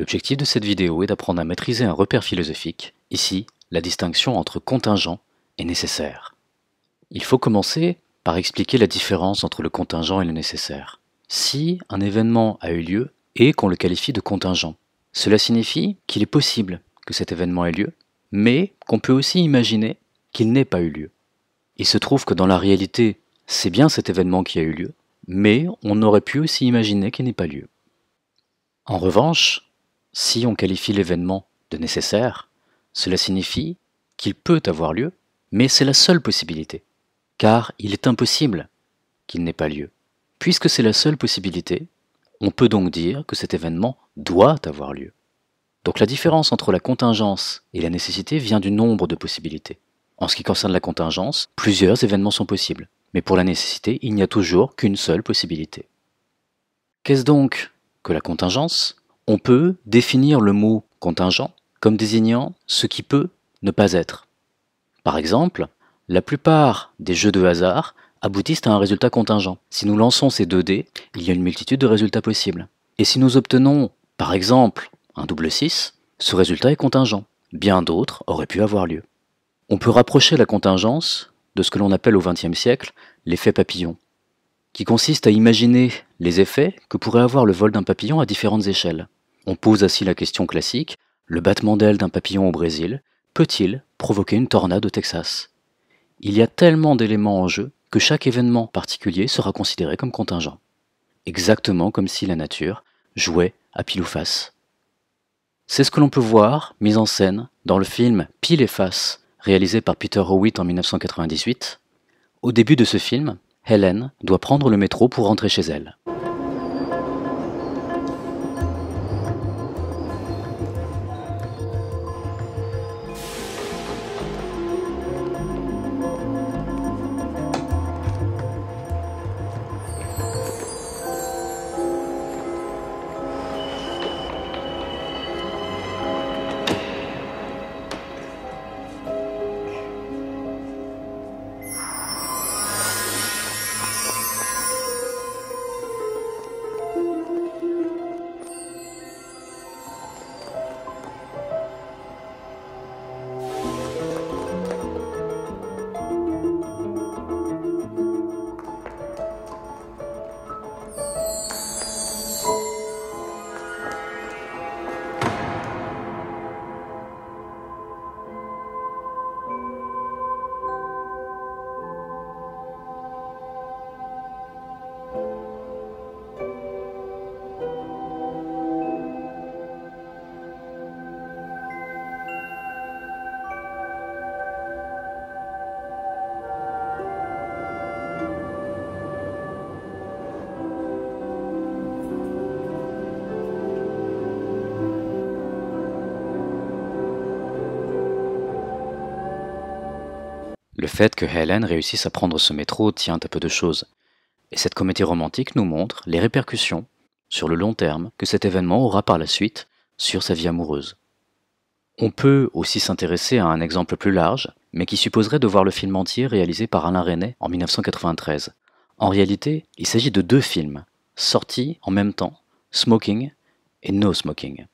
L'objectif de cette vidéo est d'apprendre à maîtriser un repère philosophique, ici la distinction entre contingent et nécessaire. Il faut commencer par expliquer la différence entre le contingent et le nécessaire. Si un événement a eu lieu et qu'on le qualifie de contingent, cela signifie qu'il est possible que cet événement ait lieu, mais qu'on peut aussi imaginer qu'il n'ait pas eu lieu. Il se trouve que dans la réalité, c'est bien cet événement qui a eu lieu, mais on aurait pu aussi imaginer qu'il n'ait pas lieu. En revanche, si on qualifie l'événement de nécessaire, cela signifie qu'il peut avoir lieu, mais c'est la seule possibilité, car il est impossible qu'il n'ait pas lieu. Puisque c'est la seule possibilité, on peut donc dire que cet événement doit avoir lieu. Donc la différence entre la contingence et la nécessité vient du nombre de possibilités. En ce qui concerne la contingence, plusieurs événements sont possibles, mais pour la nécessité, il n'y a toujours qu'une seule possibilité. Qu'est-ce donc que la contingence ? On peut définir le mot contingent comme désignant ce qui peut ne pas être. Par exemple, la plupart des jeux de hasard aboutissent à un résultat contingent. Si nous lançons ces 2 dés, il y a une multitude de résultats possibles. Et si nous obtenons, par exemple, un double 6, ce résultat est contingent. Bien d'autres auraient pu avoir lieu. On peut rapprocher la contingence de ce que l'on appelle au XXe siècle l'effet papillon, qui consiste à imaginer les effets que pourrait avoir le vol d'un papillon à différentes échelles. On pose ainsi la question classique, le battement d'ailes d'un papillon au Brésil peut-il provoquer une tornade au Texas ? Il y a tellement d'éléments en jeu que chaque événement particulier sera considéré comme contingent. Exactement comme si la nature jouait à pile ou face. C'est ce que l'on peut voir mis en scène dans le film Pile et face, réalisé par Peter Howitt en 1998. Au début de ce film, Helen doit prendre le métro pour rentrer chez elle. Le fait que Helen réussisse à prendre ce métro tient à peu de choses, et cette comédie romantique nous montre les répercussions, sur le long terme, que cet événement aura par la suite sur sa vie amoureuse. On peut aussi s'intéresser à un exemple plus large, mais qui supposerait de voir le film entier réalisé par Alain Resnais en 1993. En réalité, il s'agit de 2 films, sortis en même temps, Smoking et No Smoking.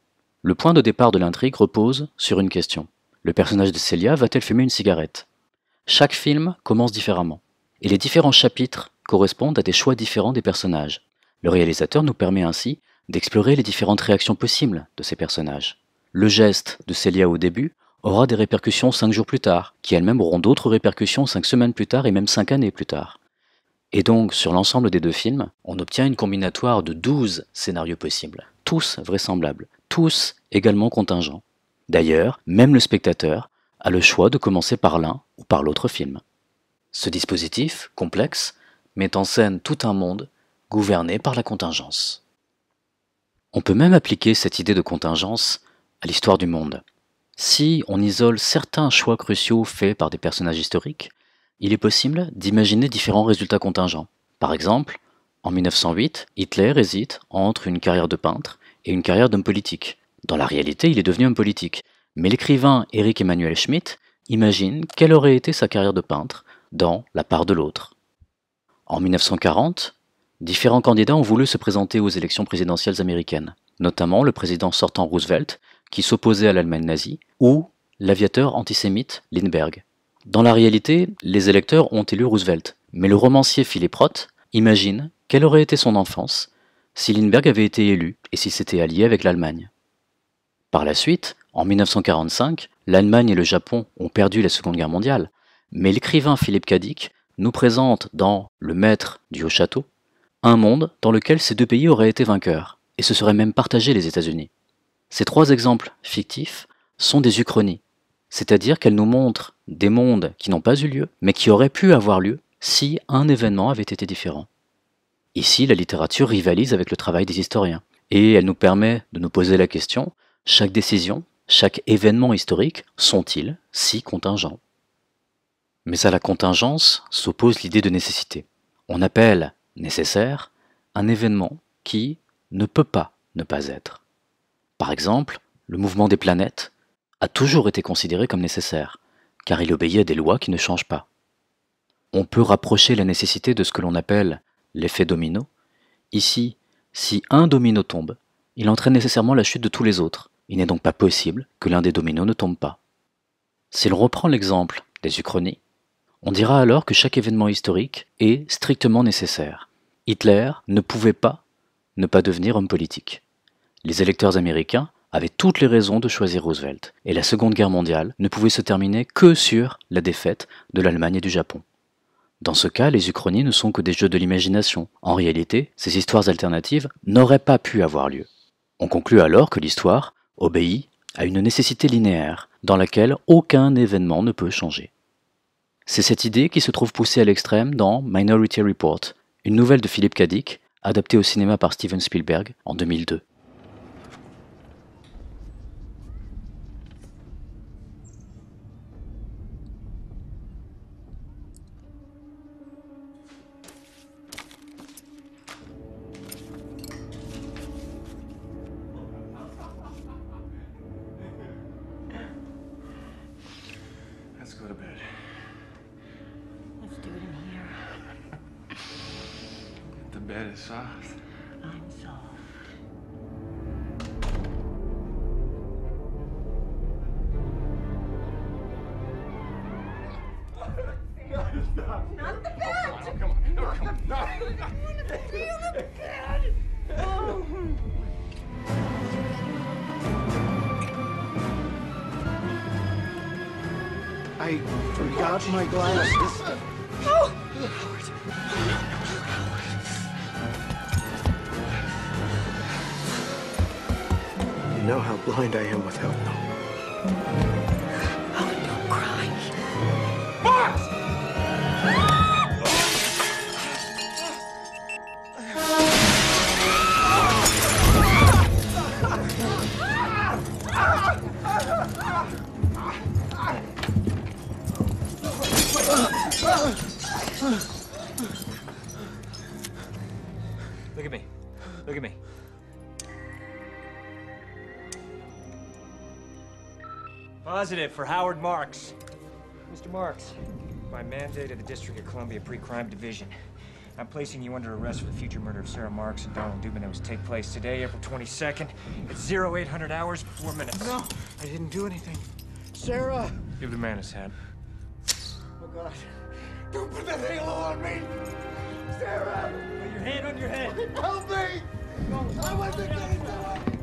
Le point de départ de l'intrigue repose sur une question. Le personnage de Celia va-t-elle fumer une cigarette ? Chaque film commence différemment, et les différents chapitres correspondent à des choix différents des personnages. Le réalisateur nous permet ainsi d'explorer les différentes réactions possibles de ces personnages. Le geste de Celia au début aura des répercussions 5 jours plus tard, qui elles-mêmes auront d'autres répercussions 5 semaines plus tard et même 5 années plus tard. Et donc, sur l'ensemble des 2 films, on obtient une combinatoire de 12 scénarios possibles, tous vraisemblables, tous également contingents. D'ailleurs, même le spectateur a le choix de commencer par l'un ou par l'autre film. Ce dispositif, complexe, met en scène tout un monde gouverné par la contingence. On peut même appliquer cette idée de contingence à l'histoire du monde. Si on isole certains choix cruciaux faits par des personnages historiques, il est possible d'imaginer différents résultats contingents. Par exemple, en 1908, Hitler hésite entre une carrière de peintre et une carrière d'homme politique. Dans la réalité, il est devenu homme politique, mais l'écrivain Erich Emanuel Schmitt imagine quelle aurait été sa carrière de peintre dans La part de l'autre. En 1940, différents candidats ont voulu se présenter aux élections présidentielles américaines. notamment le président sortant Roosevelt, qui s'opposait à l'Allemagne nazie, ou l'aviateur antisémite Lindbergh. Dans la réalité, les électeurs ont élu Roosevelt, mais le romancier Philip Roth imagine quelle aurait été son enfance si Lindbergh avait été élu et s'il s'était allié avec l'Allemagne. Par la suite, en 1945, l'Allemagne et le Japon ont perdu la Seconde Guerre mondiale, mais l'écrivain Philippe K. Dick nous présente dans Le Maître du Haut Château un monde dans lequel ces deux pays auraient été vainqueurs, et se seraient même partagés les États-Unis. Ces trois exemples fictifs sont des uchronies, c'est-à-dire qu'elles nous montrent des mondes qui n'ont pas eu lieu, mais qui auraient pu avoir lieu si un événement avait été différent. Ici, la littérature rivalise avec le travail des historiens, et elle nous permet de nous poser la question, chaque décision, chaque événement historique sont-ils si contingents? Mais à la contingence s'oppose l'idée de nécessité. On appelle nécessaire un événement qui ne peut pas ne pas être. Par exemple, le mouvement des planètes a toujours été considéré comme nécessaire, car il obéit à des lois qui ne changent pas. On peut rapprocher la nécessité de ce que l'on appelle l'effet domino. Ici, si un domino tombe, il entraîne nécessairement la chute de tous les autres. Il n'est donc pas possible que l'un des dominos ne tombe pas. Si l'on reprend l'exemple des uchronies, on dira alors que chaque événement historique est strictement nécessaire. Hitler ne pouvait pas ne pas devenir homme politique. Les électeurs américains avaient toutes les raisons de choisir Roosevelt, et la Seconde Guerre mondiale ne pouvait se terminer que sur la défaite de l'Allemagne et du Japon. Dans ce cas, les uchronies ne sont que des jeux de l'imagination. En réalité, ces histoires alternatives n'auraient pas pu avoir lieu. On conclut alors que l'histoire obéit à une nécessité linéaire, dans laquelle aucun événement ne peut changer. C'est cette idée qui se trouve poussée à l'extrême dans Minority Report, une nouvelle de Philip K. Dick, adaptée au cinéma par Steven Spielberg en 2002. Let's go to bed. Let's do it in here. The bed is soft. I'm soft. Not the bed! Oh, come on. No, come on. No. I want to feel the bed! Oh. I forgot my glasses. Oh. You know how blind I am without them. Oh, don't cry. Look at me. Look at me. Positive for Howard Marks. Mr. Marks, by mandate of the District of Columbia Pre-Crime Division, I'm placing you under arrest for the future murder of Sarah Marks and Donald Dubin that was to take place today, April 22nd, at 0800 hours, 4 minutes. No, I didn't do anything. Sarah! Give the man his hat. Oh, God. Don't put that halo on me! Sarah! Put your hand on your head. Help me! I wasn't gonna do it!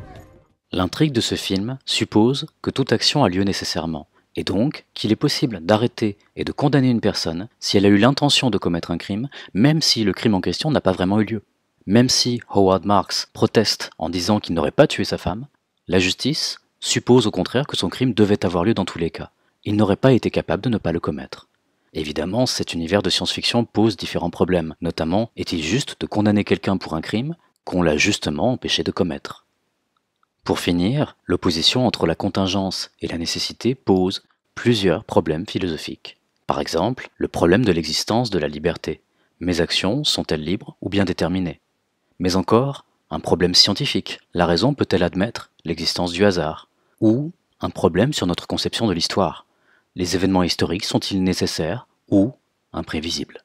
L'intrigue de ce film suppose que toute action a lieu nécessairement, et donc qu'il est possible d'arrêter et de condamner une personne si elle a eu l'intention de commettre un crime, même si le crime en question n'a pas vraiment eu lieu. Même si Howard Marks proteste en disant qu'il n'aurait pas tué sa femme, la justice suppose au contraire que son crime devait avoir lieu dans tous les cas. Il n'aurait pas été capable de ne pas le commettre. Évidemment, cet univers de science-fiction pose différents problèmes, notamment est-il juste de condamner quelqu'un pour un crime qu'on l'a justement empêché de commettre? Pour finir, l'opposition entre la contingence et la nécessité pose plusieurs problèmes philosophiques. Par exemple, le problème de l'existence de la liberté. Mes actions sont-elles libres ou bien déterminées? Mais encore, un problème scientifique. La raison peut-elle admettre l'existence du hasard? Ou un problème sur notre conception de l'histoire. Les événements historiques sont-ils nécessaires ou imprévisibles?